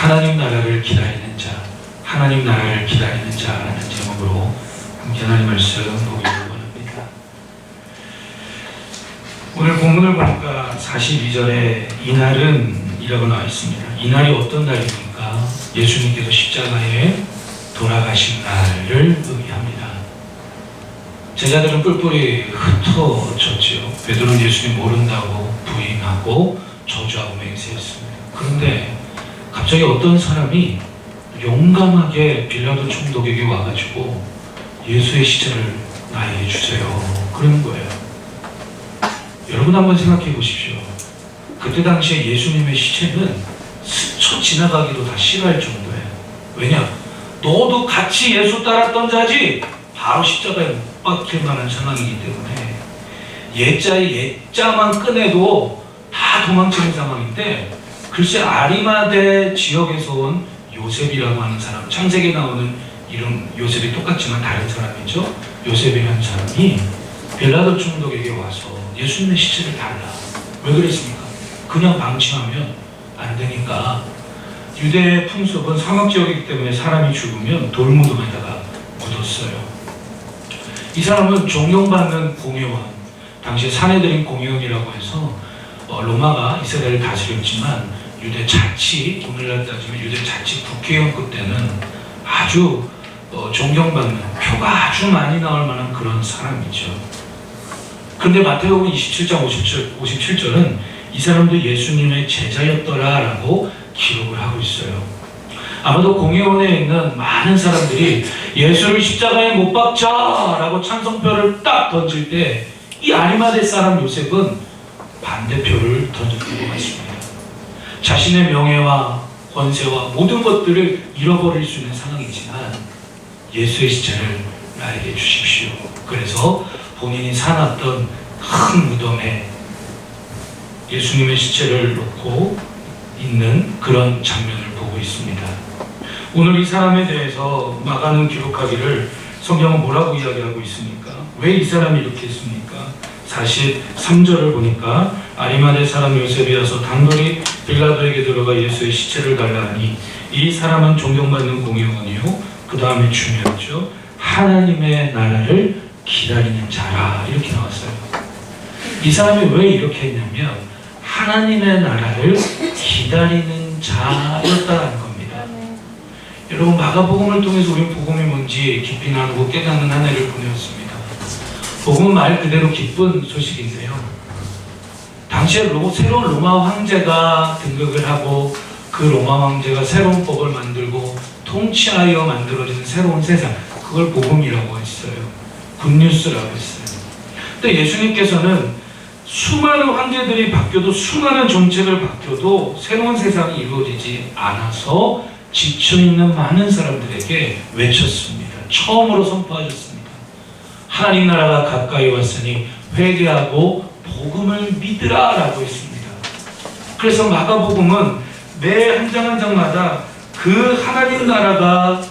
하나님 나라를 기다리는 자, 하나님 나라를 기다리는 자라는 제목으로 함께 하나님 말씀 보기를 원합니다. 오늘 본문을 보니까 42절에 이날은 이라고 나와 있습니다. 이날이 어떤 날입니까? 예수님께서 십자가에 돌아가신 날을 의미합니다. 제자들은 뿔뿔이 흩어졌지요. 베드로는 예수님 모른다고 부인하고 저주하고 맹세했습니다. 그런데 갑자기 어떤 사람이 용감하게 빌라도 총독에게 와가지고 예수의 시체를 나에게 주세요 그러는 거예요. 여러분 한번 생각해 보십시오. 그때 당시에 예수님의 시체는 스쳐 지나가기도 다 싫어할 정도예요. 왜냐? 너도 같이 예수 따랐던 자지 바로 십자가에 못 박힐 만한 상황이기 때문에 예자의 예자만 꺼내도 다 도망치는 상황인데, 글쎄 아리마대 지역에서 온 요셉이라고 하는 사람, 창세기에 나오는 이름 요셉이 똑같지만 다른 사람이죠. 요셉이라는 사람이 빌라도 총독에게 와서 예수님의 시체를 달라. 왜 그랬습니까? 그냥 방치하면 안 되니까. 유대의 풍습은 사막지역이기 때문에 사람이 죽으면 돌무덤에다가 묻었어요. 이 사람은 존경받는 공회원, 당시 사내들인 공회원이라고 해서 로마가 이스라엘을 다스렸지만 유대 자치, 오늘날 따지면 유대 자치 국회의원급 때는 아주 존경받는, 표가 아주 많이 나올 만한 그런 사람이죠. 그런데 마태복음 27장 57절은 이 사람도 예수님의 제자였더라라고 기록을 하고 있어요. 아마도 공회원에 있는 많은 사람들이 예수를 십자가에 못 박자라고 찬성표를 딱 던질 때 이 아리마대 사람 요셉은 반대표를 던졌던 것 같습니다. 자신의 명예와 권세와 모든 것들을 잃어버릴 수 있는 상황이지만 예수의 시체를 나에게 주십시오. 그래서 본인이 사놨던 큰 무덤에 예수님의 시체를 놓고 있는 그런 장면을 보고 있습니다. 오늘 이 사람에 대해서 마가는 기록하기를 성경은 뭐라고 이야기하고 있습니까? 왜 이 사람이 이렇게 했습니까? 43절을 보니까 아리마대 사람 요셉이 와서 단거리 빌라도에게 들어가 예수의 시체를 달라 하니 이 사람은 존경받는 공회원이요, 그 다음에 중요하죠, 하나님의 나라를 기다리는 자라, 이렇게 나왔어요. 이 사람이 왜 이렇게 했냐면 하나님의 나라를 기다리는 자였다는 겁니다. 여러분, 마가복음을 통해서 우리는 복음이 뭔지 깊이 나누고 깨닫는 한 해를 보내었습니다. 복음은 말 그대로 기쁜 소식인데요, 당시에 새로운 로마 황제가 등극을 하고 그 로마 황제가 새로운 법을 만들고 통치하여 만들어지는 새로운 세상, 그걸 복음이라고 했어요. 굿뉴스라고 했어요. 근데 예수님께서는 수많은 황제들이 바뀌어도, 수많은 정책을 바뀌어도 새로운 세상이 이루어지지 않아서 지쳐있는 많은 사람들에게 외쳤습니다. 처음으로 선포하셨습니다. 하나님 나라가 가까이 왔으니 회개하고 복음을 믿으라 라고 했습니다. 그래서 마가복음은 매 한 장 한 장마다 그 하나님 나라가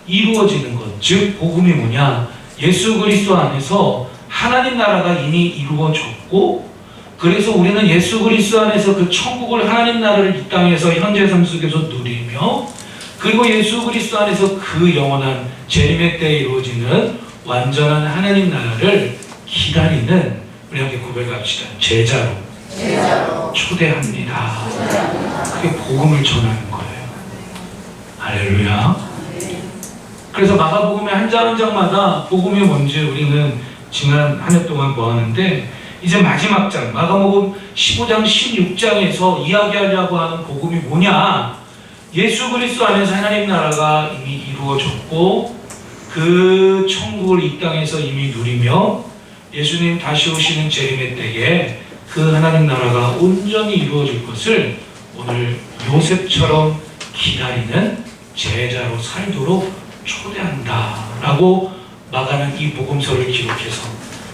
이루어지는 것, 즉 복음이 뭐냐, 예수 그리스도 안에서 하나님 나라가 이미 이루어졌고, 그래서 우리는 예수 그리스도 안에서 그 천국을, 하나님 나라를 이 땅에서 현재 삶 속에서 누리며, 그리고 예수 그리스도 안에서 그 영원한 재림의 때에 이루어지는 완전한 하나님 나라를 기다리는, 우리 함께 고백합시다. 제자로 초대합니다. 그게 복음을 전하는 거예요. 할렐루야. 그래서 마가복음의 한 장 한 장마다 복음이 뭔지 우리는 지난 한 해 동안 보았는데, 이제 마지막 장 마가복음 15장 16장에서 이야기하려고 하는 복음이 뭐냐, 예수 그리스도 안에서 하나님 나라가 이미 이루어졌고 그 천국을 이 땅에서 이미 누리며 예수님 다시 오시는 재림의 때에 그 하나님 나라가 온전히 이루어질 것을 오늘 요셉처럼 기다리는 제자로 살도록 초대한다 라고 마가는 이 복음서를 기록해서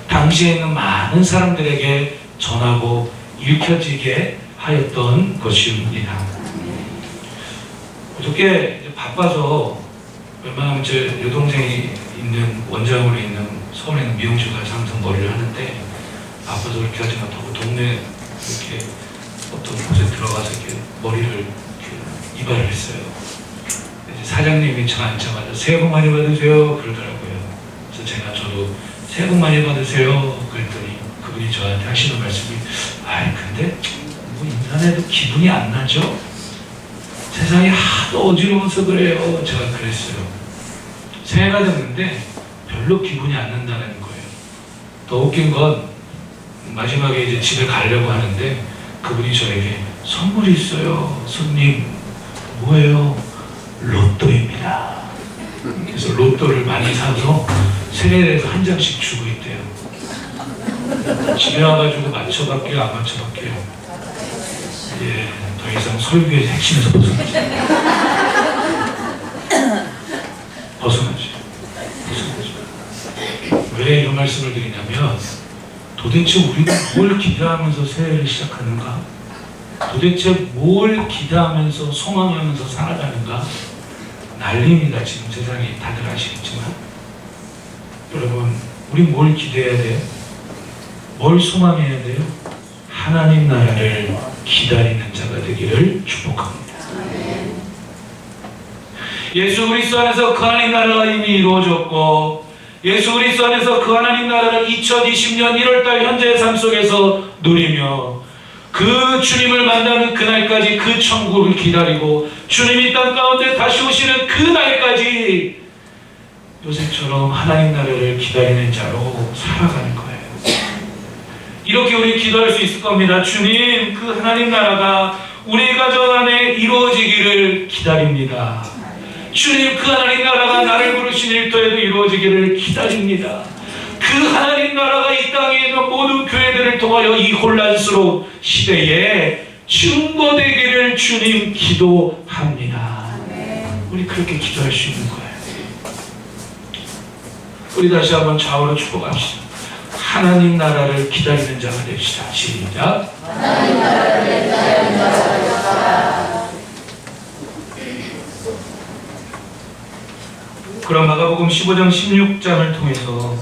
당시에 있는 많은 사람들에게 전하고 읽혀지게 하였던 것입니다. 어저께 바빠서 웬만하면 제 여동생이 있는 원장으로 있는 서울에 있는 미용실 가서 항상 머리를 하는데, 바빠서 그렇게 하지 못하고 동네 이렇게 어떤 곳에 들어가서 이렇게 머리를 이렇게 이발을 했어요. 이제 사장님이 저 앉자마자 새해 복 많이 받으세요 그러더라고요. 그래서 저도 새해 복 많이 받으세요 그랬더니 그분이 저한테 하시는 말씀이 아이 근데 뭐 인사해도 기분이 안 나죠? 세상이 하도 어지러워서 그래요. 제가 그랬어요. 새해가 됐는데 별로 기분이 안 난다는 거예요. 더 웃긴 건 마지막에 이제 집에 가려고 하는데 그분이 저에게 선물이 있어요. 손님 뭐예요? 로또입니다. 그래서 로또를 많이 사서 세례에서 한 장씩 주고 있대요. 집에 와가지고 맞춰볼게요 안 맞춰볼게요? 예, 더 이상 설교의 핵심에서 벗어나지. 왜 이런 말씀을 드리냐면 도대체 우리가 뭘 기대하면서 새해를 시작하는가? 도대체 뭘 기대하면서 소망하면서 살아가는가? 난리입니다. 지금 세상이 다들 아시겠지만 여러분 우리 뭘 기대해야 돼요? 뭘 소망해야 돼요? 하나님 나라를 기다리는 자가 되기를 축복합니다. 예수 그리스도 안에서 그 하나님 나라가 이미 이루어졌고 예수 그리스도 안에서 그 하나님 나라를 2020년 1월달 현재의 삶 속에서 누리며 그 주님을 만나는 그날까지 그 천국을 기다리고 주님이 땅 가운데 다시 오시는 그날까지 요셉처럼 하나님 나라를 기다리는 자로 살아가는 거예요. 이렇게 우리 기도할 수 있을 겁니다. 주님, 그 하나님 나라가 우리 가정 안에 이루어지기를 기다립니다. 주님, 그 하나님 나라가 나를 부르신 일터에도 이루어지기를 기다립니다. 그 하나님 나라가 이 땅에 있는 모든 교회들을 통하여 이 혼란스러운 시대에 증거되기를 주님 기도합니다. 우리 그렇게 기도할 수 있는 거예요. 우리 다시 한번 좌우로 축복합시다. 하나님 나라를 기다리는 자가 됩시다. 시작. 하나님 나라를 기다리는 자가 됩시다. 그럼 마가복음 15장 16장을 통해서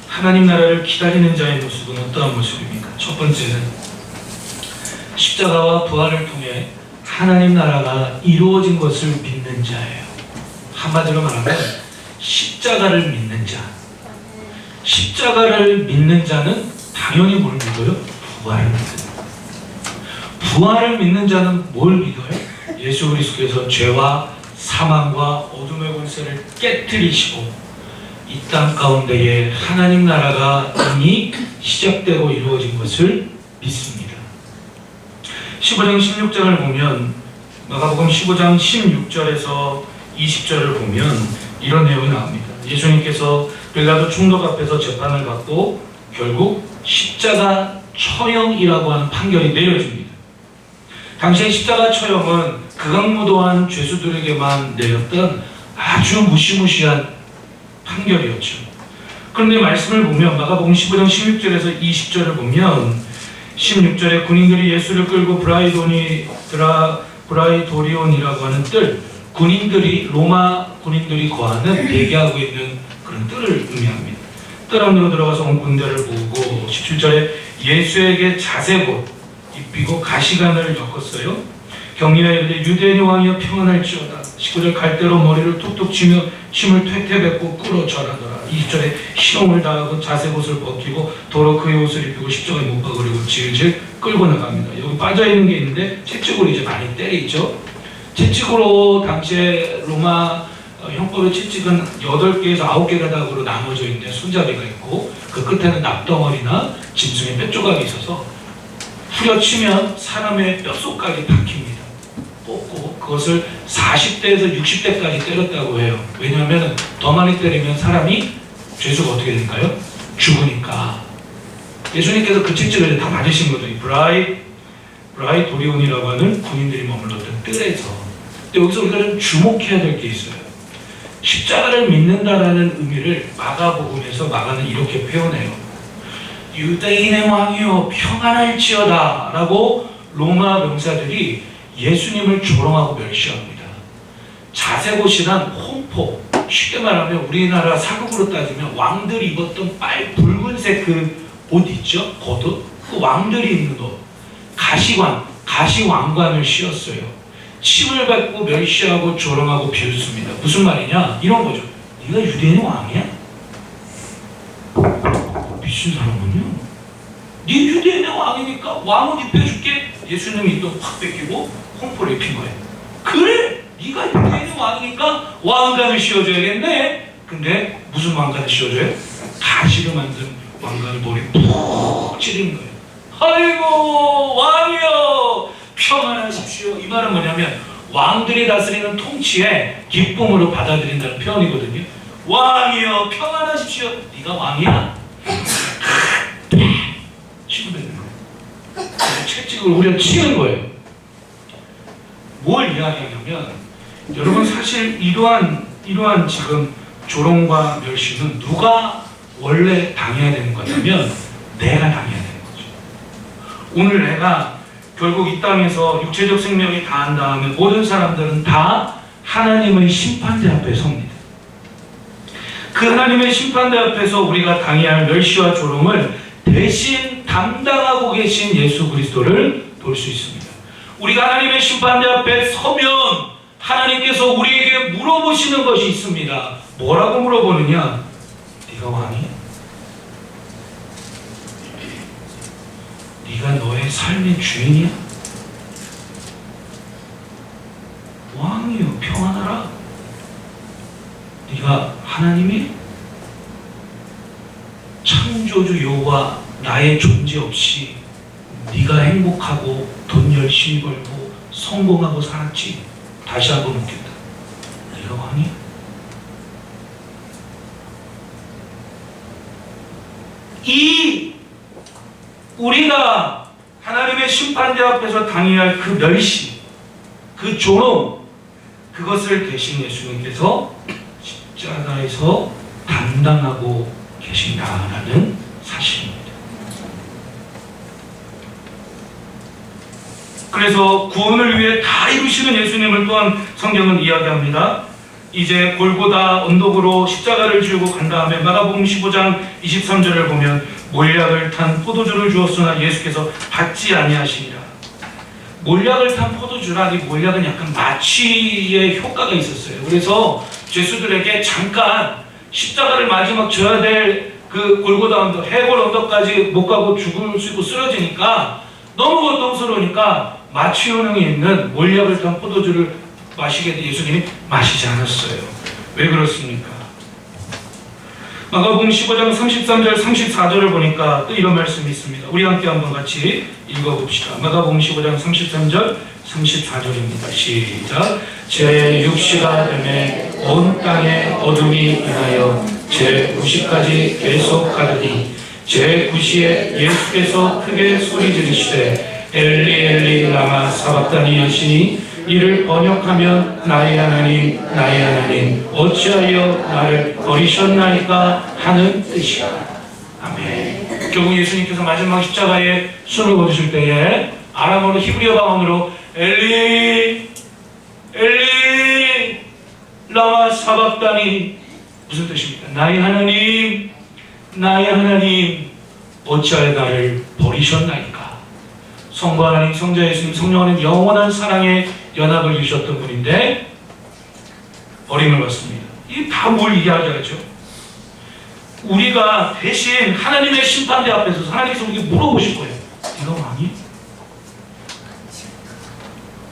하나님 나라를 기다리는 자의 모습은 어떠한 모습입니까? 첫 번째는 십자가와 부활을 통해 하나님 나라가 이루어진 것을 믿는 자예요. 한마디로 말하면 십자가를 믿는 자. 십자가를 믿는 자는 당연히 뭘 믿어요? 부활을 믿어요. 부활을 믿는 자는 뭘 믿어요? 예수 그리스도께서 죄와 사망과 어둠의 권세를 깨뜨리시고 이 땅 가운데에 하나님 나라가 이미 시작되고 이루어진 것을 믿습니다. 15장 16장을 보면 마가복음 15장 16절에서 20절을 보면 이런 내용이 나옵니다. 예수님께서 빌라도 총독 앞에서 재판을 받고 결국 십자가 처형이라고 하는 판결이 내려집니다. 당시의 십자가 처형은 극악무도한 죄수들에게만 내렸던 아주 무시무시한 판결이었죠. 그런데 말씀을 보면 마가복음 15장 16절에서 20절을 보면 16절에 군인들이 예수를 끌고 브라이도리온이라고 하는 뜰, 군인들이 로마 군인들이 거하는 대기하고 있는 그런 뜰을 의미합니다. 뜰 안으로 들어가서 온 군대를 보고 17절에 예수에게 자색옷 입히고 가시관을 엮었어요. 경리하여 이르되 유대인의 왕이여 평안할지어다. 19절 갈대로 머리를 툭툭 치며 침을 퇴퇴 뱉고 꿇어 절하더라. 20절에 희롱을 당하고 자색옷을 벗기고 도로 그의 옷을 입히고 십자가에 못 박으려고 질질 끌고 나갑니다. 여기 빠져있는 게 있는데 채찍으로 이제 많이 때리죠. 채찍으로 당시에 로마 형법의 채찍은 8개에서 9개 가닥으로 나눠져 있는데 손잡이가 있고 그 끝에는 납덩어리나 짐승의 뼈조각이 있어서 후려치면 사람의 뼛속까지 박힙니다. 뽑고 그것을 40대에서 60대까지 때렸다고 해요. 왜냐하면 더 많이 때리면 사람이 죄수가 어떻게 될까요? 죽으니까. 예수님께서 그 채찍을 다 맞으신 거죠. 브라이도리온이라고 하는 군인들이 머물렀던 뜰에서. 근데 여기서 우리가 좀 주목해야 될 게 있어요. 십자가를 믿는다라는 의미를 마가복음에서 마가는 이렇게 표현해요. 유대인의 왕이여 평안할지어다 라고 로마 병사들이 예수님을 조롱하고 멸시합니다. 자색옷이란 홍포, 쉽게 말하면 우리나라 사극으로 따지면 왕들이 입었던 붉은색 그 옷 있죠? 겉옷? 그 왕들이 입는 옷. 가시왕관을 씌웠어요. 침을 뱉고 멸시하고 조롱하고 비웃습니다. 무슨 말이냐? 이런 거죠. 네가 유대인의 왕이야? 미친 사람은요. 네 유대인의 왕이니까 왕은 입혀줄게. 예수님이 또 확 뺏기고 홍포를 입힌 거예요. 그래, 네가 유대인의 왕이니까 왕관을 씌워줘야겠네. 근데 무슨 왕관을 씌워줘요? 가시로 만든 왕관을 머리에 푹 찌르는 거예요. 아이고 왕이여 평안하십시오. 이 말은 뭐냐면 왕들이 다스리는 통치에 기쁨으로 받아들인다는 표현이거든요. 왕이여 평안하십시오. 네가 왕이야? 치고 되는 거예요. 채찍을 우리가 치는 거예요. 뭘 이야기하냐면 여러분 사실 이러한 지금 조롱과 멸시는 누가 원래 당해야 되는 거냐면 내가 당해야 되는 거죠. 오늘 내가 결국 이 땅에서 육체적 생명이 다한 다음에 모든 사람들은 다 하나님의 심판대 앞에 섭니다. 그 하나님의 심판대 앞에서 우리가 당해야 할 멸시와 조롱을 대신 담당하고 계신 예수 그리스도를 볼 수 있습니다. 우리가 하나님의 심판대 앞에 서면 하나님께서 우리에게 물어보시는 것이 있습니다. 뭐라고 물어보느냐? 네가 왕이야? 네가 너의 삶의 주인이야? 왕이여 평안하라. 네가 하나님이 창조주 여호와 나의 존재 없이 네가 행복하고 돈 열심히 벌고 성공하고 살았지? 다시 한번 묻겠다. 네가 왕이야? 이 우리가 하나님의 심판대 앞에서 당해야 할 그 멸시, 그 조롱, 그것을 대신 예수님께서 십자가에서 담당하고 계신다라는 사실입니다. 그래서 구원을 위해 다 이루시는 예수님을 또한 성경은 이야기합니다. 이제 골고다 언덕으로 십자가를 지우고 간 다음에 마가복음 15장 23절을 보면 몰약을 탄 포도주를 주었으나 예수께서 받지 아니하시니라. 몰약을 탄 포도주라. 이 몰약은 약간 마취의 효과가 있었어요. 그래서 죄수들에게 잠깐 십자가를 마지막 져야 될 그 골고다 언덕, 해골 언덕까지 못 가고 죽을 수 있고 쓰러지니까 너무 고통스러우니까 마취 효능이 있는 몰약을 탄 포도주를 마시게 돼 예수님이 마시지 않았어요. 왜 그렇습니까? 마가복음 15장 33절 34절을 보니까 또 이런 말씀이 있습니다. 우리 함께 한번 같이 읽어봅시다. 마가복음 15장 33절 34절입니다. 시작. 제 육시가 되매 온 땅에 어둠이 임하여 제 9시까지 계속 가더니 제 9시에 예수께서 크게 소리 지르시되 엘리 엘리 라마 사박다니 하시니 이를 번역하면 나의 하나님 나의 하나님 어찌하여 나를 버리셨나이까 하는 뜻이야. 아멘. 결국 예수님께서 마지막 십자가에 손을 거두실 때에 아람어로 히브리어 방언으로 엘리 엘리 라마 사박다니 무슨 뜻입니까? 나의 하나님 나의 하나님 어찌하여 나를 버리셨나이까. 성부 하나님 성자 예수님 성령 하나님 영원한 사랑의 연합을 이루셨던 분인데 버림을 받습니다. 이게 다 뭘 이야기하죠? 우리가 대신 하나님의 심판대 앞에서 하나님께서 우리에게 물어보실 거예요. 네가 왕이?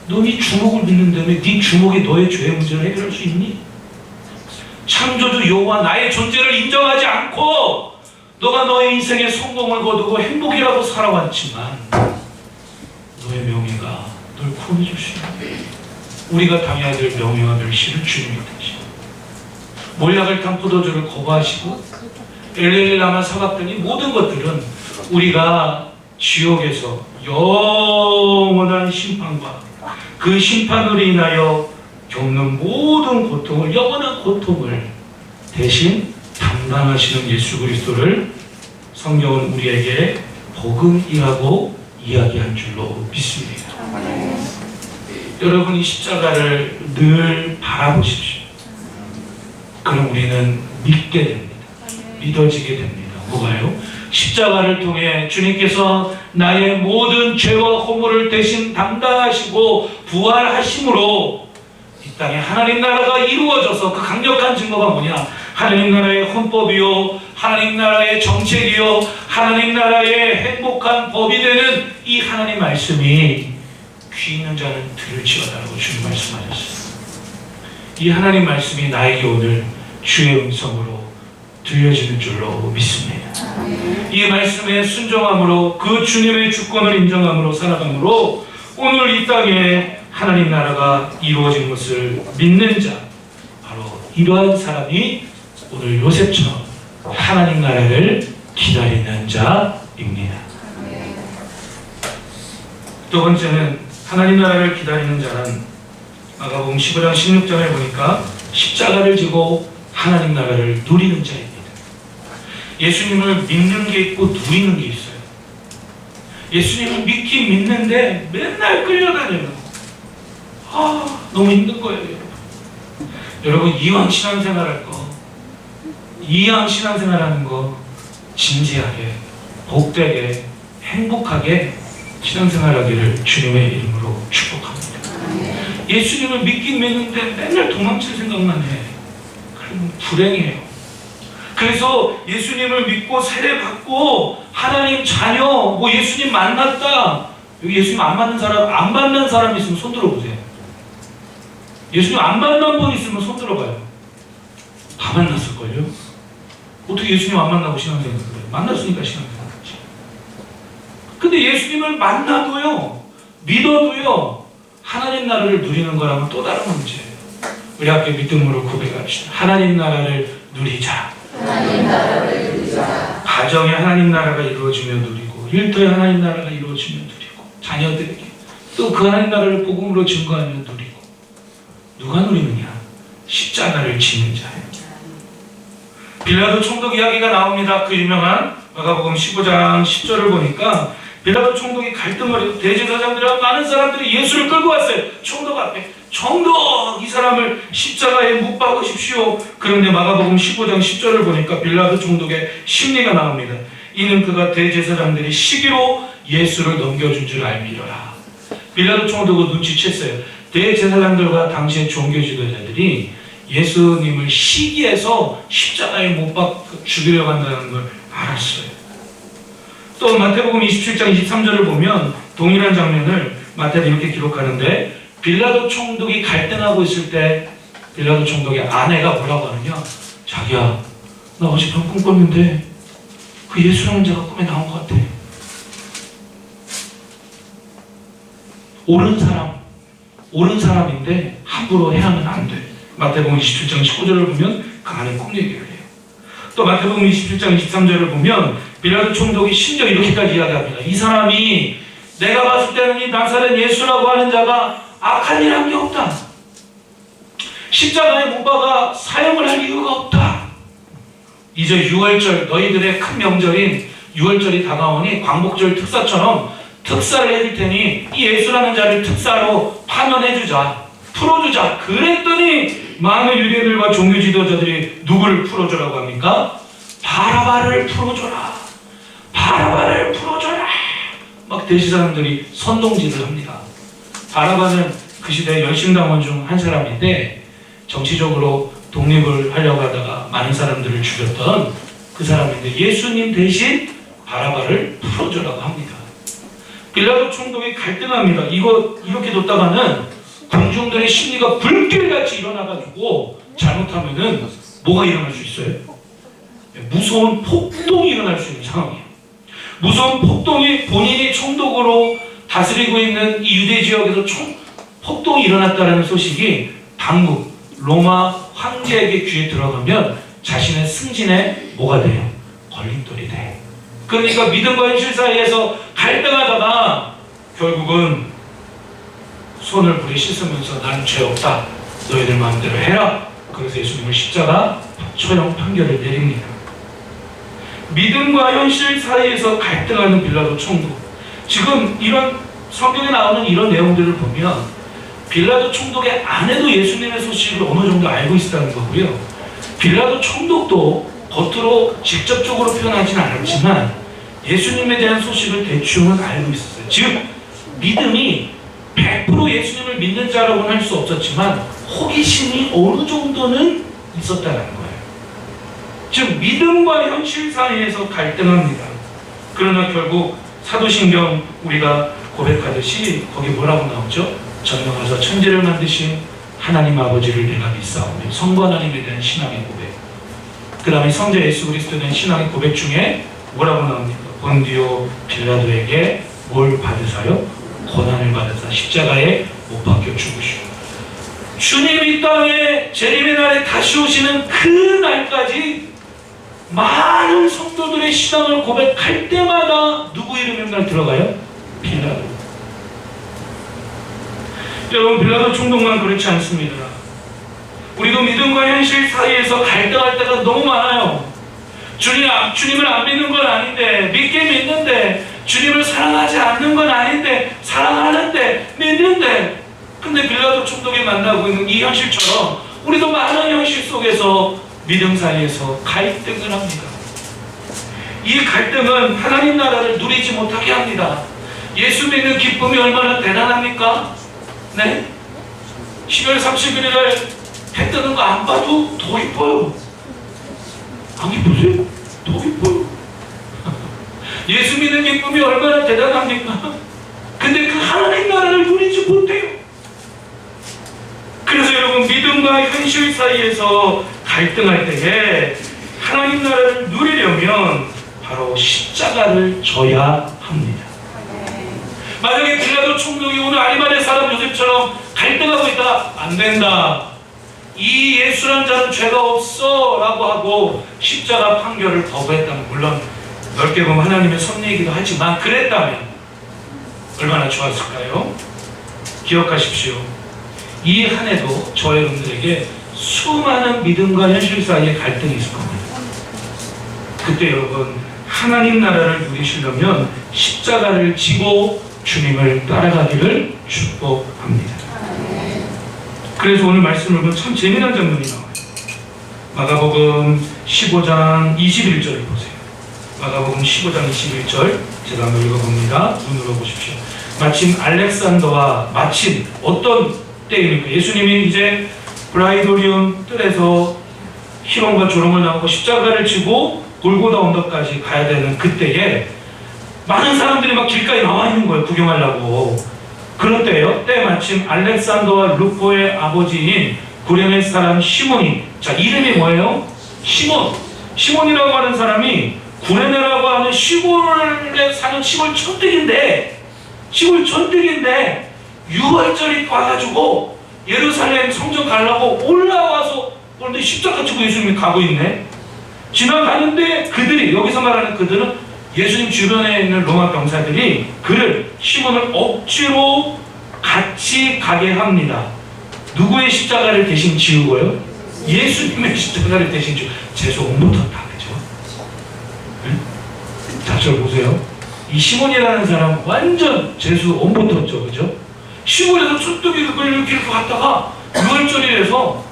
너 네 주먹을 믿는다며 네 주먹이 너의 죄의 문제를 해결할 수 있니? 창조주 여호와 나의 존재를 인정하지 않고 너가 너의 인생의 성공을 거두고 행복이라고 살아왔지만 너의 명예가 널 구원해줄 수 있는 우리가 당해야 될 명예와 멸시를 주님이 대신 몰약을 탄 포도주를 거부하시고 엘레라마 사박더니 모든 것들은 우리가 지옥에서 영원한 심판과 그 심판으로 인하여 겪는 모든 고통을 영원한 고통을 대신 담당하시는 예수 그리스도를 성경은 우리에게 복음이라고 이야기한 줄로 믿습니다. 여러분 이 십자가를 늘 바라보십시오. 그럼 우리는 믿게 됩니다. 믿어지게 됩니다. 뭐가요? 십자가를 통해 주님께서 나의 모든 죄와 허물을 대신 담당하시고 부활하심으로 이 땅에 하나님 나라가 이루어져서 그 강력한 증거가 뭐냐? 하나님 나라의 헌법이요, 하나님 나라의 정책이요, 하나님 나라의 행복한 법이 되는 이 하나님 말씀이 귀 있는 자는 들을지어다라고 주님 말씀하셨어요. 이 하나님 말씀이 나에게 오늘 주의 음성으로 들려지는 줄로 믿습니다. 이 말씀에 순종함으로 그 주님의 주권을 인정함으로 살아감으로 오늘 이 땅에 하나님 나라가 이루어진 것을 믿는 자, 바로 이러한 사람이 오늘 요셉처럼 하나님 나라를 기다리는 자입니다. 두 번째는 하나님 나라를 기다리는 자는 마가복음 15장 16절에 보니까 십자가를 지고 하나님 나라를 누리는 자입니다. 예수님을 믿는 게 있고 누리는 게 있어요. 예수님을 믿긴 믿는데 맨날 끌려다녀요. 너무 힘든 거예요, 여러분. 여러분, 이왕 신앙생활할 거, 이왕 신앙생활하는 거 진지하게, 복되게, 행복하게 신앙생활하기를 주님의 이름으로 축복합니다. 예수님을 믿긴 믿는데 맨날 도망칠 생각만 해. 그러면 불행해요. 그래서 예수님을 믿고 세례받고 하나님 자녀, 예수님 만났다. 여기 예수님 안 만난 사람 있으면 손 들어보세요. 예수님 안 만난 분 있으면 손 들어봐요. 다 만났을걸요? 어떻게 예수님 안 만나고 신앙생활을 해요? 만났으니까 신앙생활을 하지. 근데 예수님을 만나도요, 믿어도요, 하나님 나라를 누리는 거라면 또 다른 문제예요. 우리 함께 믿음으로 고백합시다. 하나님 나라를 누리자. 하나님 나라를 누리자. 가정에 하나님 나라가 이루어지며 누리고, 일터에 하나님 나라가 이루어지며 누리고, 자녀들에게 또 그 하나님 나라를 복음으로 증거하며 누리고. 누가 누리느냐? 십자가를 지는 자예요. 빌라도 총독 이야기가 나옵니다. 그 유명한 마가복음 15장 10절을 보니까 빌라도 총독이 갈등을, 대제사장들이랑 많은 사람들이 예수를 끌고 왔어요. 총독 앞에. 총독, 이 사람을 십자가에 못 박으십시오. 그런데 마가복음 15장 10절을 보니까 빌라도 총독의 심리가 나옵니다. 이는 그가 대제사장들이 시기로 예수를 넘겨준 줄 알미려라. 빌라도 총독은 눈치챘어요. 대제사장들과 당시의 종교 지도자들이 예수님을 시기해서 십자가에 못 박고 죽이려고 한다는 걸 알았어요. 또 마태복음 27장 23절을 보면 동일한 장면을 마태도 이렇게 기록하는데, 빌라도 총독이 갈등하고 있을 때 빌라도 총독의 아내가 뭐라고 하느냐? 자기야, 나 어젯밤 꿈 꿨는데 그 예수라는 자가 꿈에 나온 것 같아. 옳은 사람인데 함부로 해하면 안 돼. 마태복음 27장 19절을 보면 그 안에 꿈 얘기를 해요. 또 마태복음 27장 23절을 보면 빌라도 총독이 심지어 이렇게까지 이야기합니다. 이 사람이 내가 봤을 때는 이 나사렛 예수라고 하는 자가 악한 일 한 게 없다. 십자가에 못 박아 사형을 할 이유가 없다. 이제 6월절, 너희들의 큰 명절인 6월절이 다가오니 광복절 특사처럼 특사를 해줄 테니 이 예수라는 자를 특사로 파면해주자, 풀어주자. 그랬더니 많은 유대인들과 종교 지도자들이 누구를 풀어주라고 합니까? 바라바를 풀어줘라. 바라바를 풀어줘라. 막 대제사장들이 선동질을 합니다. 바라바는 그 시대 열심당원 중 한 사람인데 정치적으로 독립을 하려고 하다가 많은 사람들을 죽였던 그 사람인데 예수님 대신 바라바를 풀어주라고 합니다. 빌라도 총독이 갈등합니다. 이거 이렇게 뒀다가는 군중들의 심리가 불길같이 일어나가지고 잘못하면은 뭐가 일어날 수 있어요? 무서운 폭동이 일어날 수 있는 상황이에요. 무서운 폭동이 본인이 총독으로 다스리고 있는 이 유대 지역에서 폭동이 일어났다는 소식이 당국 로마 황제에게 귀에 들어가면 자신의 승진에 뭐가 돼요? 걸림돌이 돼. 그러니까 믿음과 현실 사이에서 갈등하다가 결국은 손을 불에 씻으면서 난 죄 없다. 너희들 마음대로 해라. 그래서 예수님을 십자가 처형 판결을 내립니다. 믿음과 현실 사이에서 갈등하는 빌라도 총독. 지금 이런 성경에 나오는 이런 내용들을 보면 빌라도 총독의 아내도 예수님의 소식을 어느 정도 알고 있었다는 거고요. 빌라도 총독도 겉으로 직접적으로 표현하지는 않았지만 예수님에 대한 소식을 대충은 알고 있었어요. 즉 믿음이 100% 예수님을 믿는 자라고는 할 수 없었지만 호기심이 어느 정도는 있었다는 거예요. 즉 믿음과 현실 사이에서 갈등합니다. 그러나 결국 사도신경 우리가 고백하듯이 거기 뭐라고 나오죠? 전능하사 천지를 만드신 하나님 아버지를 내가 믿사오며 성부 하나님에 대한 신앙의 고백, 그 다음에 성자 예수 그리스도에 대한 신앙의 고백 중에 뭐라고 나옵니까? 본디오 빌라도에게 뭘 받으사요? 고난을 받으사 십자가에 못 박혀 죽으시고 주님이 땅에 재림의 날에 다시 오시는 그 날까지 많은 성도들의 신앙을 고백할 때마다 누구 이름이 맨날 들어가요? 빌라도. 여러분, 빌라도 충동만 그렇지 않습니다. 우리도 믿음과 현실 사이에서 갈등할 때가 너무 많아요. 주님을 안 믿는 건 아닌데, 믿긴 믿는데, 주님을 사랑하지 않는 건 아닌데, 사랑하는데, 믿는데, 근데 빌라도 총독이 만나고 있는 이 현실처럼 우리도 많은 현실 속에서 믿음 사이에서 갈등을 합니다. 이 갈등은 하나님 나라를 누리지 못하게 합니다. 예수 믿는 기쁨이 얼마나 대단합니까? 네? 12월 31일에 해 뜨는 거 안 봐도 더 이뻐요. 안 이쁘세요? 더 이뻐요. 예수 믿는 기쁨이 얼마나 대단합니까? 근데 그 하나님 나라를 누리지 못해요. 그래서 여러분, 믿음과 현실 사이에서 갈등할 때에 하나님 나라를 누리려면 바로 십자가를 져야 합니다. 만약에 빌라도 총독이 오늘 아리마대 사람 요셉처럼 갈등하고 있다, 안 된다, 이 예수란 자는 죄가 없어 라고 하고 십자가 판결을 거부했다면, 물론 넓게 보면 하나님의 섭리이기도 하지만 그랬다면 얼마나 좋았을까요? 기억하십시오. 이 한 해도 저 여러분들에게 수많은 믿음과 현실 사이에 갈등이 있을 겁니다. 그때 여러분, 하나님 나라를 누리시려면 십자가를 지고 주님을 따라가기를 축복합니다. 그래서 오늘 말씀을 보면 참 재미난 장면이 나와요. 마가복음 15장 21절을 보세요. 마가복음 15장 21절 제가 한번 읽어봅니다. 눈으로 보십시오. 마침 어떤 때입니까? 예수님이 이제 브라이도리움 뜰에서 희롱과 조롱을 나오고 십자가를 지고 골고다 언덕까지 가야 되는 그때에 많은 사람들이 막 길가에 나와 있는 거예요. 구경하려고. 그럴 때요, 때마침 알렉산더와 루포의 아버지인 구레네 사람 시몬이, 자, 이름이 뭐예요? 시몬이라고 하는 사람이 구레네라고 하는 시골에 사는 시골 촌뜨기인데 유월절이 와가지고 예루살렘 성전 가려고 올라와서, 그런데 십자가 지고 예수님이 가고 있네. 지나가는데 그들이, 여기서 말하는 그들은 예수님 주변에 있는 로마 병사들이 시몬을 억지로 같이 가게 합니다. 누구의 십자가를 대신 지우고요? 예수님의 십자가를 대신 지우고. 재수 옴붙었다, 그죠? 네? 자, 저 보세요. 이 시몬이라는 사람 완전 재수 옴붙었죠, 그죠? 시골에서 촌뜨기 그걸 이렇게 갔다가 유월절이라서,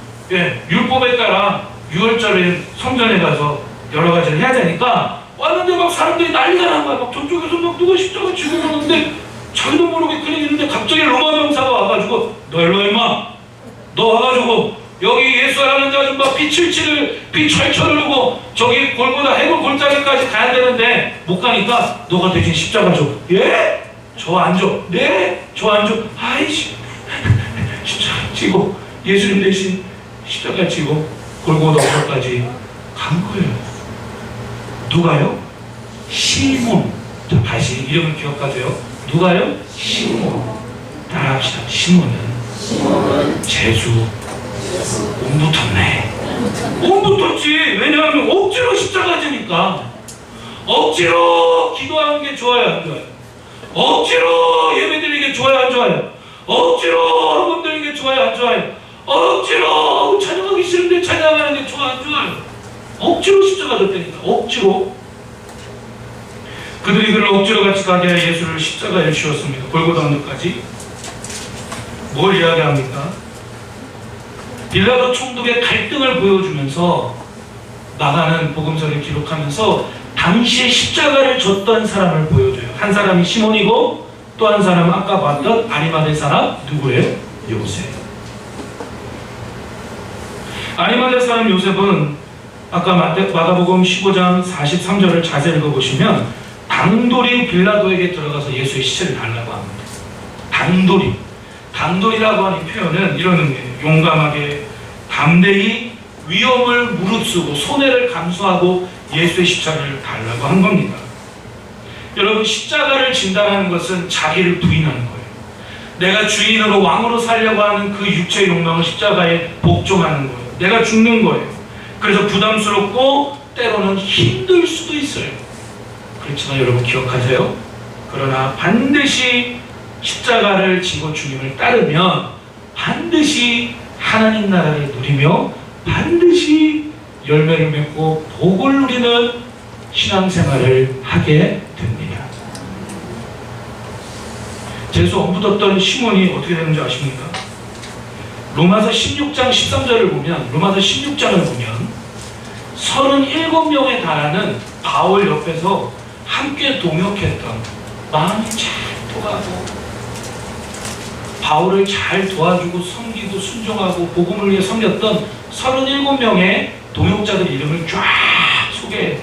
율법에 따라 유월절에 성전에 가서 여러 가지를 해야 되니까 왔는데 막 사람들이 난리가 난 거야. 막 저쪽에서 막 누가 십자가 지고 그러는데 자기도 모르게 그냥 있는데 갑자기 로마 병사가 와가지고, 너 일로 와 임마, 너 와가지고 여기 예수라는 자 좀 봐, 피 철철 흐르고 저기 골고다 해골 골짜기까지 가야 되는데 못 가니까 너가 대신 십자가 줘. 예? 저 안 줘. 네? 저 안 줘. 아이씨. 십자가 지고 예수님 대신 십자가 지고 골고다 언덕까지 간 거예요. 누가요? 시몬. 자, 다시 이름을 기억하세요. 누가요? 시몬. 따라합시다. 시몬은 재수 옴붙었네. 옴붙었지. 왜냐하면 억지로 십자가 지니까. 억지로 기도하는 게 좋아요, 안 좋아요? 억지로 예배드리는 게 좋아요, 안 좋아요? 억지로 헌금 드리는 게 좋아요, 안 좋아요? 억지로 찬양하기 싫은데 찬양하는 게 좋아, 안 좋아요? 억지로 십자가 졌다니까. 억지로. 그들이 그를 억지로 같이 가게 하여 예수를 십자가에 씌웠습니다. 골고다 언덕까지. 뭘 이야기합니까? 빌라도 총독의 갈등을 보여주면서 나가는 복음서를 기록하면서 당시에 십자가를 졌던 사람을 보여줘요. 한 사람이 시몬이고 또 한 사람은 아까 봤던 아리마대 사람 누구예요? 요셉. 아리마대 사람 요셉은 아까 마가복음 15장 43절을 자세히 읽어보시면 당돌이 빌라도에게 들어가서 예수의 시체를 달라고 합니다. 당돌이라고 하는 표현은 이런 의미예요. 용감하게 담대히 위험을 무릅쓰고 손해를 감수하고 예수의 십자가를 달라고 한 겁니다. 여러분, 십자가를 진다는 것은 자기를 부인하는 거예요. 내가 주인으로 왕으로 살려고 하는 그 육체의 욕망을 십자가에 복종하는 거예요. 내가 죽는 거예요. 그래서 부담스럽고 때로는 힘들 수도 있어요. 그렇지만 여러분 기억하세요. 그러나 반드시 십자가를 지고 주님을 따르면 반드시 하나님 나라를 누리며 반드시 열매를 맺고 복을 누리는 신앙생활을 하게 됩니다. 재수 엄붙었던 시몬이 어떻게 되는지 아십니까? 로마서 16장 13절을 보면 37명에 달하는 바울 옆에서 함께 동역했던, 마음이 잘 통하고 바울을 잘 도와주고 섬기고 순종하고 복음을 위해 섬겼던 37명의 동역자들 이름을 쫙 소개해요.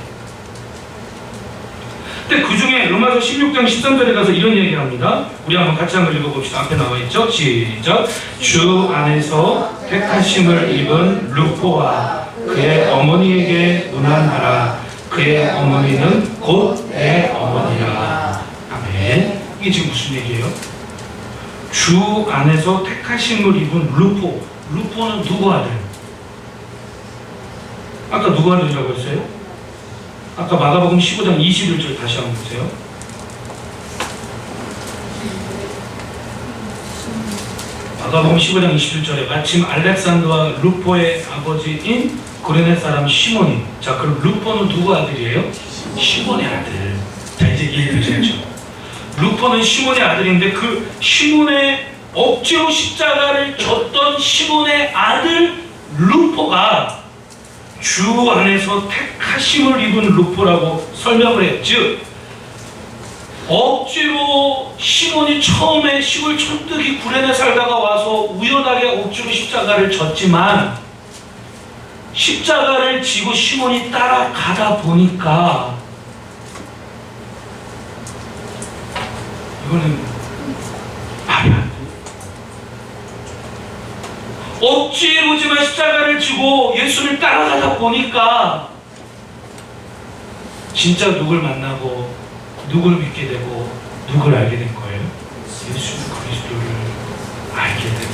근데 그 중에 로마서 16장 13절에 가서 이런 얘기합니다. 우리 한번 같이 한번 읽어봅시다. 앞에 나와 있죠? 시작. 주 안에서 택하심을 입은 루포와 그의 어머니에게 문안하라. 그의 어머니는 곧 내 어머니라. 아멘. 이게 지금 무슨 얘기예요? 주 안에서 택하심을 입은 루포. 루포는 누구 아들? 아까 누구 아들이라고 했어요? 아까 마가복음 15장 21절 다시 한번 보세요. 마가복음 15장 21절에 마침 알렉산더와 루포의 아버지인 구레네 사람 시몬이, 자 그럼 루포는 누구 아들이에요? 시몬의 아들. 자 이제 이해되셨죠? 루포는 시몬의 아들인데 그 시몬의 억지로 십자가를 졌던 시몬의 아들 루포가 주 안에서 택하심을 입은 루포라고 설명을 해요. 즉 억지로 시몬이 처음에 시골 촌뜨기 구레네 살다가 와서 우연하게 억지로 십자가를 졌지만 십자가를 지고 시몬이 따라가다 보니까 이거는 말이 안 돼요. 억지로지만 십자가를 지고 예수를 따라가다 보니까 진짜 누굴 만나고 누굴 믿게 되고 누굴 알게 된 거예요? 예수 그리스도를 알게 되고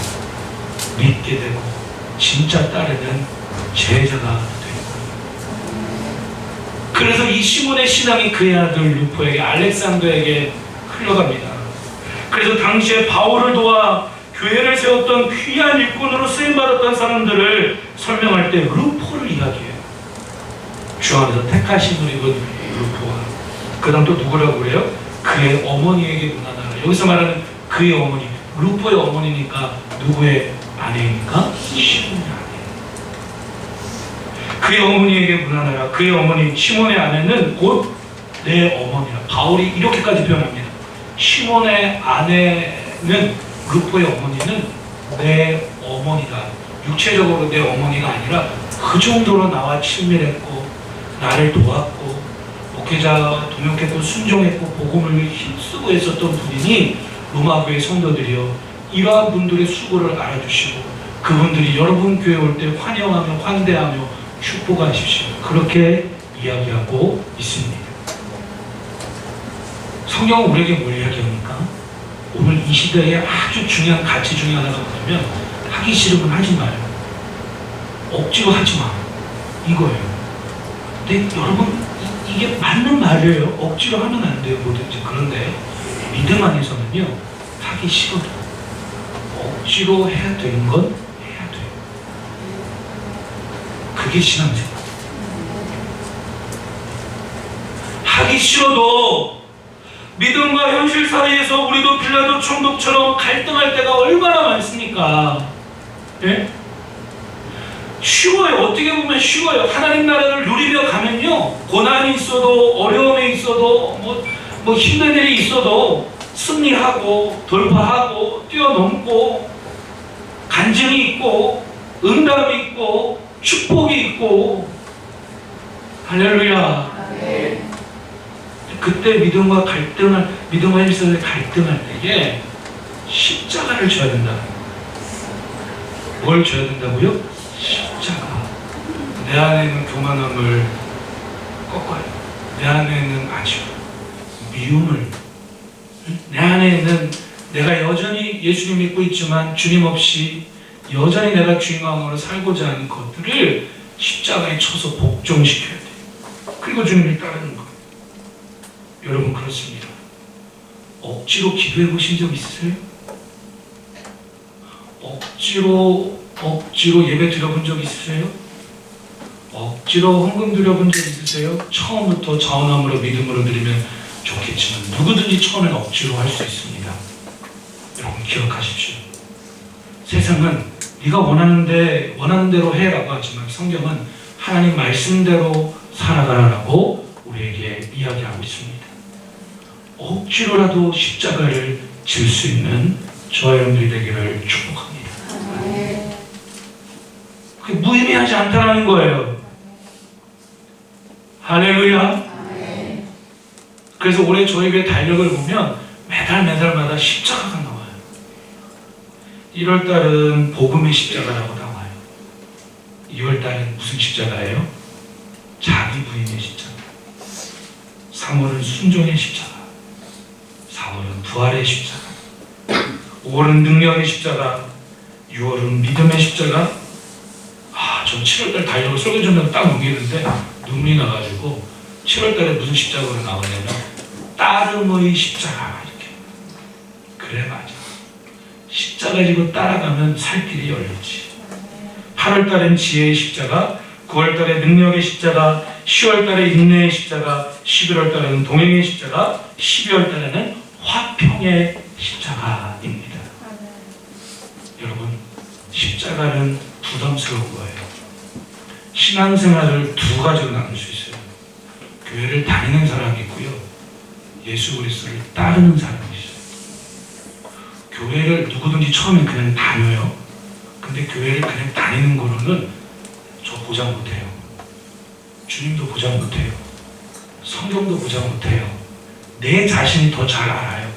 믿게 되고 진짜 따르는 제자가 되는 거예요. 그래서 이 시몬의 신앙이 그의 아들 루포에게, 알렉산더에게 흘러갑니다. 그래서 당시에 바울을 도와 교회를 세웠던 귀한 일꾼으로 쓰임받았던 사람들을 설명할 때 루포를 이야기해요. 주 안에서 택하심을 입은 루포와 그 다음 또 누구라고 그래요? 그의 어머니에게 문안하라. 여기서 말하는 그의 어머니, 루포의 어머니니까 누구의 아내입니까? 시몬의 아내. 그의 어머니에게 문안하라. 그의 어머니 시몬의 아내는 곧 내 어머니라. 바울이 이렇게까지 표현합니다. 시몬의 아내는, 루포의 어머니는 내 어머니다. 육체적으로 내 어머니가 아니라 그 정도로 나와 친밀했고 나를 도왔고 목회자와 동역했고 순종했고 복음을 힘쓰고 했었던 분이니 로마 교회 성도들이요, 이러한 분들의 수고를 알아주시고 그분들이 여러분 교회 올 때 환영하며 환대하며 축복하십시오. 그렇게 이야기하고 있습니다. 성경은 우리에게 뭘 이야기합니까? 오늘 이 시대에 아주 중요한 가치 중에 하나가 뭐냐면 하기 싫으면 하지 마요. 억지로 하지 마. 이거예요. 근데 여러분 이게 맞는 말이에요. 억지로 하면 안 돼요. 뭐든지. 그런데 믿음 안에서는요, 하기 싫어도 억지로 해야 되는 건 해야 돼요. 그게 신앙생활. 하기 싫어도 믿음과 현실 사이에서 우리도 빌라도 총독처럼 갈등할 때가 얼마나 많습니까? 예? 쉬워요. 어떻게 보면 쉬워요. 하나님 나라를 누리며 가면요, 고난이 있어도 어려움이 있어도 뭐 힘든 일이 있어도 승리하고 돌파하고 뛰어넘고 간증이 있고 응답이 있고 축복이 있고. 할렐루야. 그때 믿음과 힘쓰는 갈등할 때에 십자가를 져야 된다. 뭘 져야 된다고요? 십자가. 내 안에 있는 교만함을 꺾어요. 내 안에 있는 아쉬움, 미움을, 내 안에 있는 내가 여전히 예수님 믿고 있지만 주님 없이 여전히 내가 주인공으로 살고자 하는 것들을 십자가에 쳐서 복종시켜야 돼요. 그리고 주님을 따르는 거예요. 여러분, 그렇습니다. 억지로 기도해 보신 적 있으세요? 억지로 예배 드려본 적 있으세요? 억지로 헌금 드려본 적 있으세요? 처음부터 자원함으로 믿음으로 드리면 좋겠지만 누구든지 처음엔 억지로 할 수 있습니다. 여러분, 기억하십시오. 세상은 네가 원하는 대로 해라고 하지만 성경은 하나님 말씀대로 살아가라고 우리에게 이야기하고 있습니다. 억지로라도 십자가를 질 수 있는 저와 여러분들이 되기를 축복합니다. 그게 무의미하지 않다는 거예요. 할렐루야. 그래서 올해 저희 교회 달력을 보면 매달마다 십자가가 나와요. 1월달은 복음의 십자가라고 나와요. 2월달은 무슨 십자가예요? 자기 부인의 십자가. 3월은 순종의 십자가. 4월은 부활의 십자가. 5월은 능력의 십자가. 6월은 믿음의 십자가. 저 7월달 달력을 설교전에 딱 넘기는데 눈물이 나가지고 7월달에 무슨 십자가로 나오냐면 따름의 십자가. 이렇게. 그래, 맞아. 십자가 지고 따라가면 살 길이 열리지. 8월달엔 지혜의 십자가, 9월달에 능력의 십자가, 10월달에 인내의 십자가, 11월달에는 동행의 십자가, 12월달에는 화평의 십자가입니다. 여러분, 십자가는 부담스러운 거예요. 신앙생활을 두 가지로 나눌 수 있어요. 교회를 다니는 사람이 있고요, 예수 그리스도를 따르는 사람이 있어요. 교회를 누구든지 처음엔 그냥 다녀요. 근데 교회를 그냥 다니는 거로는 저 보장 못해요. 주님도 보장 못해요. 성경도 보장 못해요. 내 자신이 더 잘 알아요.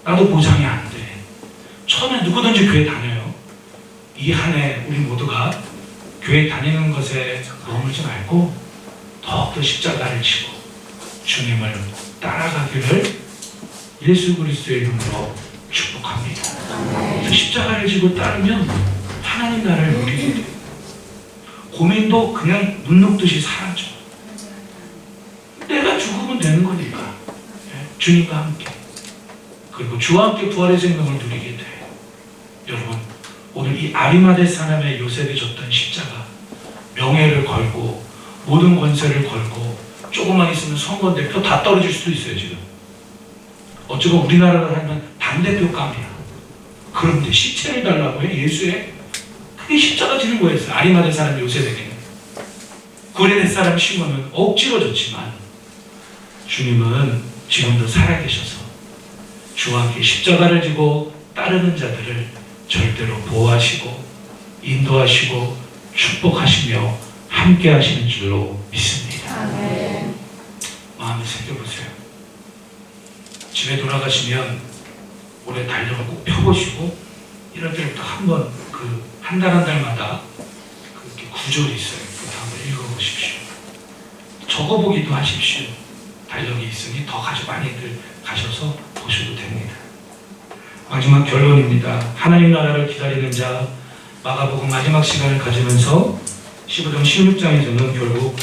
나도 보장이 안 돼. 처음에 누구든지 교회 다녀요. 이 한 해 우리 모두가 교회 다니는 것에 머물지 말고 더욱더 십자가를 지고 주님을 따라가기를 예수 그리스도의 이름으로 축복합니다. 그래서 십자가를 지고 따르면 하나님 나라를 누리게 돼요. 고민도 그냥 눈 녹듯이 사라져. 내가 죽으면 되는 거니까. 주님과 함께. 그리고 주와 함께 부활의 생명을 누리게 돼요. 여러분, 오늘 이 아리마대 사람의 요셉이 졌던 십자가, 명예를 걸고 모든 권세를 걸고 조금만 있으면 선거 대표 다 떨어질 수도 있어요. 지금 어쩌면 우리나라를 하면 당대표 감이야. 그런데 시체를 달라고 해. 예수의 그게 십자가 지는 거였어요. 아리마대 사람 요셉에게는. 구레네 사람 시몬은 억지로 졌지만 주님은 지금도 살아계셔서 주와 함께 십자가를 지고 따르는 자들을 절대로 보호하시고 인도하시고 축복하시며 함께 하시는 줄로 믿습니다. 아멘. 마음에 새겨보세요. 집에 돌아가시면 올해 달력을 꼭 펴보시고 1월 때부터 한번 한 달 한 달마다 그렇게 구절이 있어요. 그거 한번 읽어보십시오. 적어보기도 하십시오. 달력이 있으니 더 많이들 가셔서 보셔도 됩니다. 마지막 결론입니다. 하나님 나라를 기다리는 자, 마가복음 마지막 시간을 가지면서 15장 16장에서는 결국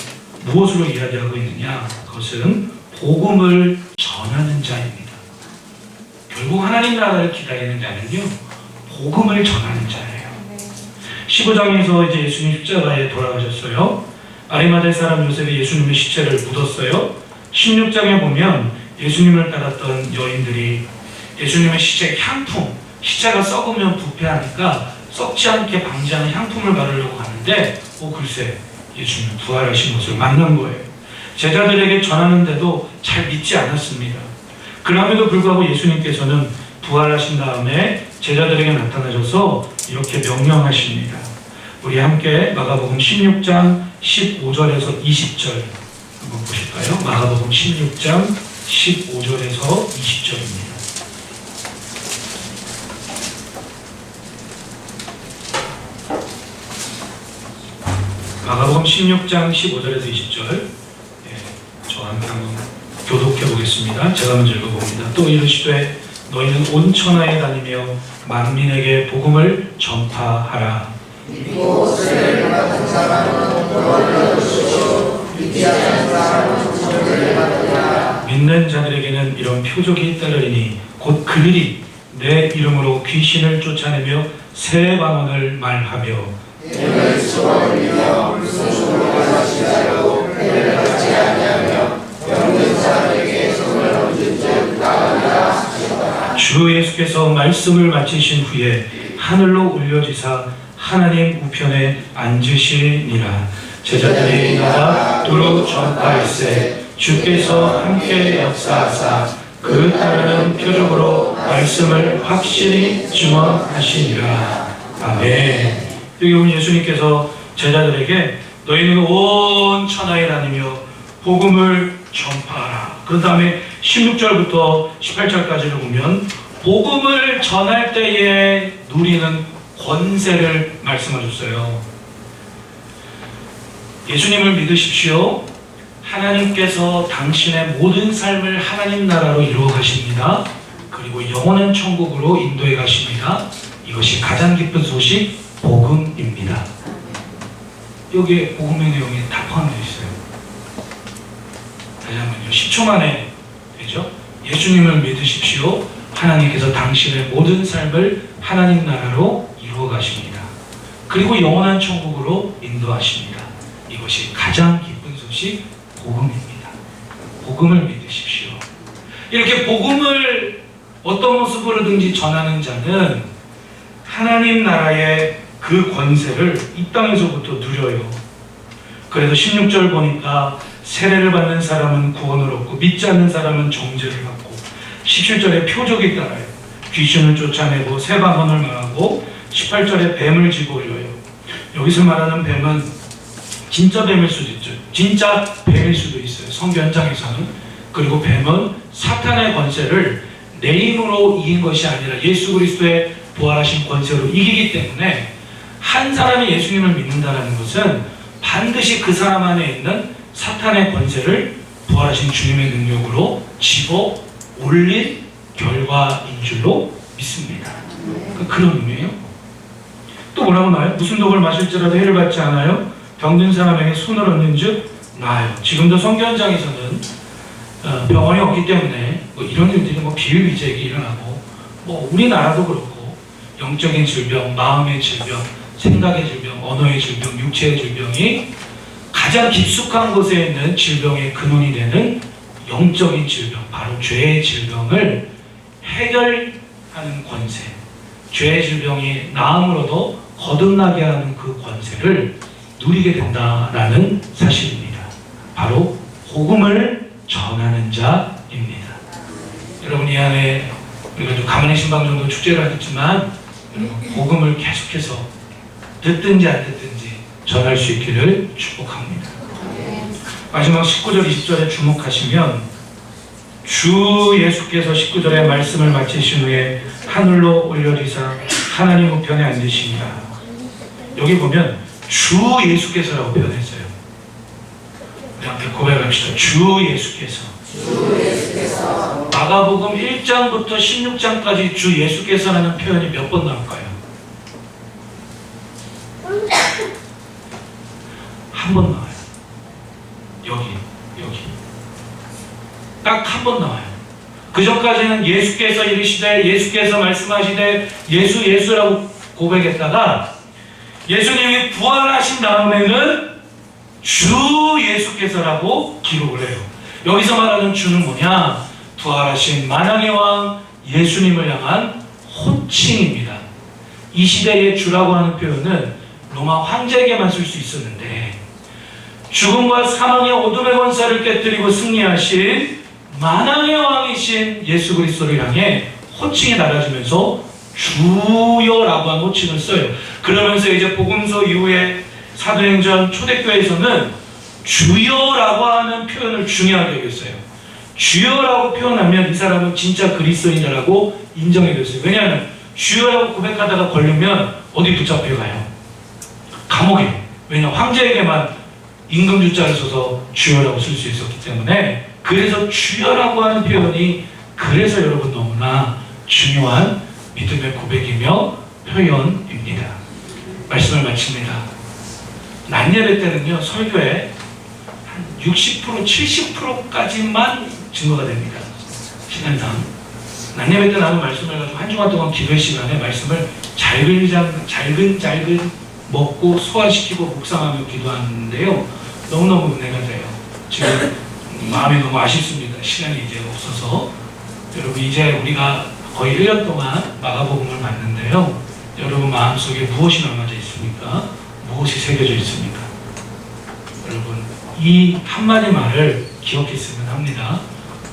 무엇으로 이야기하고 있느냐? 그것은 복음을 전하는 자입니다. 결국 하나님 나라를 기다리는 자는요, 복음을 전하는 자예요. 15장에서 이제 예수님 십자가에 돌아가셨어요. 아리마대 사람 요셉이 예수님의 시체를 묻었어요. 16장에 보면 예수님을 따랐던 여인들이 예수님의 시체 향품, 시체가 썩으면 부패하니까 썩지 않게 방지하는 향품을 바르려고 하는데 글쎄 예수님 부활하신 것을 만난 거예요. 제자들에게 전하는데도 잘 믿지 않았습니다. 그럼에도 불구하고 예수님께서는 부활하신 다음에 제자들에게 나타나셔서 이렇게 명령하십니다. 우리 함께 마가복음 16장 15절에서 20절 한번 보실까요? 마가복음 16장 15절에서 20절입니다. 마가복음 16장 15절에서 20절 저와 함께 한번 교독해 보겠습니다. 제가 먼저 읽어봅니다. 또 이르시되 너희는 온 천하에 다니며 만민에게 복음을 전파하라. 믿고 세례를 받은 사람은 구원을 얻으시고 믿지 않는 사람은 천대를 받으리라. 믿는 자들에게는 이런 표적이 잇따르리니 곧 그들이 내 이름으로 귀신을 쫓아내며 새 방언을 말하며 때를 소원이며 무슨 소리를 하시자고 때를 받지 아니하며 병든 사람에게 손을 얹은즉 나으리라 하셨다. 주 예수께서 말씀을 마치신 후에 하늘로 올려지사 하나님 우편에 앉으시니라. 제자들이 나가 두루 전파할세 주께서 함께 역사하사 그 따르는 표적으로 말씀을 확실히 증언하시니라. 아멘. 여기 보면 예수님께서 제자들에게 너희는 온 천하에 다니며 복음을 전파하라. 그 다음에 16절부터 18절까지를 보면 복음을 전할 때에 누리는 권세를 말씀하셨어요. 예수님을 믿으십시오. 하나님께서 당신의 모든 삶을 하나님 나라로 이루어 가십니다. 그리고 영원한 천국으로 인도해 가십니다. 이것이 가장 기쁜 소식 복음입니다. 여기에 복음의 내용이 다 포함되어 있어요. 다시 한번요. 10초 만에 되죠? 예수님을 믿으십시오. 하나님께서 당신의 모든 삶을 하나님 나라로 이루어 가십니다. 그리고 영원한 천국으로 인도하십니다. 이것이 가장 기쁜 소식 복음입니다. 복음을 믿으십시오. 이렇게 복음을 어떤 모습으로든지 전하는 자는 하나님 나라의 그 권세를 이 땅에서부터 누려요. 그래서 16절 보니까 세례를 받는 사람은 구원을 얻고 믿지 않는 사람은 정죄를 받고 17절에 표적이 따라요. 귀신을 쫓아내고 새 방언을 말하고 18절에 뱀을 집어올려요. 여기서 말하는 뱀은 진짜 뱀일 수도 있죠. 진짜 뱀일 수도 있어요. 성경장에서는. 그리고 뱀은 사탄의 권세를 내 힘으로 이긴 것이 아니라 예수 그리스도의 부활하신 권세로 이기기 때문에 한 사람이 예수님을 믿는다는 것은 반드시 그 사람 안에 있는 사탄의 권세를 부활하신 주님의 능력으로 집어 올린 결과인 줄로 믿습니다. 그런 의미예요. 또 뭐라고 나와요? 무슨 독을 마실지라도 해를 받지 않아요? 병든 사람에게 손을 얹는 즉 나아요. 지금도 성경장에서는 병원이 없기 때문에 이런 일들이 비일비재하게 일어나고 우리나라도 그렇고 영적인 질병, 마음의 질병, 생각의 질병, 언어의 질병, 육체의 질병이 가장 깊숙한 곳에 있는 질병의 근원이 되는 영적인 질병, 바로 죄의 질병을 해결하는 권세, 죄의 질병이 나음으로도 거듭나게 하는 그 권세를 누리게 된다라는 사실입니다. 바로 복음을 전하는 자입니다. 여러분 이 안에 우리가 좀 가문의 신방 정도 축제를 하겠지만 복음을 계속해서 듣든지 안 듣든지 전할 수 있기를 축복합니다. 마지막 19절 20절에 주목하시면 주 예수께서 19절에 말씀을 마치신 후에 하늘로 올려지사 하나님 우편에 앉으시니라. 여기 보면 주 예수께서라고 표현했어요. 우리 함께 고백합시다. 주 예수께서. 마가복음 1장부터 16장까지 주 예수께서라는 표현이 몇 번 나올까요? 한 번 나와요. 여기. 딱 한 번 나와요. 그 전까지는 예수께서 이르시되, 예수께서 말씀하시되, 예수라고 고백했다가 예수님이 부활하신 다음에는 주 예수께서라고 기록을 해요. 여기서 말하는 주는 뭐냐? 부활하신 만왕의 왕 예수님을 향한 호칭입니다. 이 시대의 주라고 하는 표현은 로마 황제에게만 쓸 수 있었는데 죽음과 사망의 어둠의 권세를 깨뜨리고 승리하신 만왕의 왕이신 예수 그리스도를 향해 호칭이 달아지면서 주여라고 하는 호칭을 써요. 그러면서 이제 복음서 이후에 사도행전 초대교회에서는 주여라고 하는 표현을 중요하게 여겼어요. 주여라고 표현하면 이 사람은 진짜 그리스도인이라고 인정해 줬어요. 왜냐하면 주여라고 고백하다가 걸리면 어디 붙잡혀가요? 감옥에. 왜냐 황제에게만 임금주자를 써서 주여라고 쓸 수 있었기 때문에 그래서 주여라고 하는 표현이 그래서 여러분 너무나 중요한 믿음의 고백이며 표현입니다. 말씀을 마칩니다. 낮예배 때는요 설교에 한 60% 70%까지만 증거가 됩니다. 시간상 낮예배 때 나눈 말씀을 가지고 한 주간 동안 기도의 시간에 말씀을 잘근 먹고 소화시키고 묵상하며 기도하는데요 너무너무 은혜가 돼요. 지금 마음이 너무 아쉽습니다. 시간이 이제 없어서. 여러분 이제 우리가 거의 1년 동안 마가복음을 봤는데요 여러분 마음속에 무엇이 남아져 있습니까? 무엇이 새겨져 있습니까? 여러분 이 한마디 말을 기억했으면 합니다.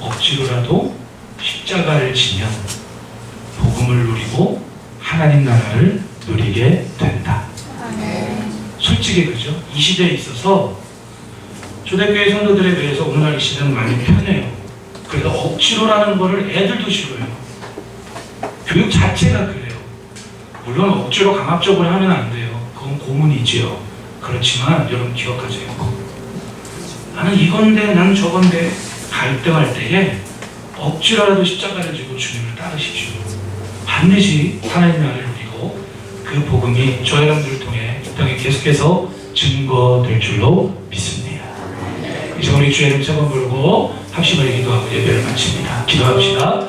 억지로라도 십자가를 지면 복음을 누리고 하나님 나라를 누리게 된다. 솔직히 그죠? 이 시대에 있어서 초대교회 성도들에 비해서 오늘날 이 시대는 많이 편해요. 그래서 억지로라는 거를 애들도 싫어해요. 교육 자체가 그래요. 물론 억지로 강압적으로 하면 안 돼요. 그건 고문이지요. 그렇지만 여러분 기억하세요. 나는 이건데 나는 저건데 갈등할 때에 억지로라도 십자가를 지고 주님을 따르십시오. 반드시 하나님 나라를 누리고 그 복음이 저 여러분들을 통해 이 땅에 계속해서 증거될 줄로 믿습니다. 이제 우리 주의 이름 세 번 부르고 합심을 기도하고 예배를 마칩니다. 기도합시다.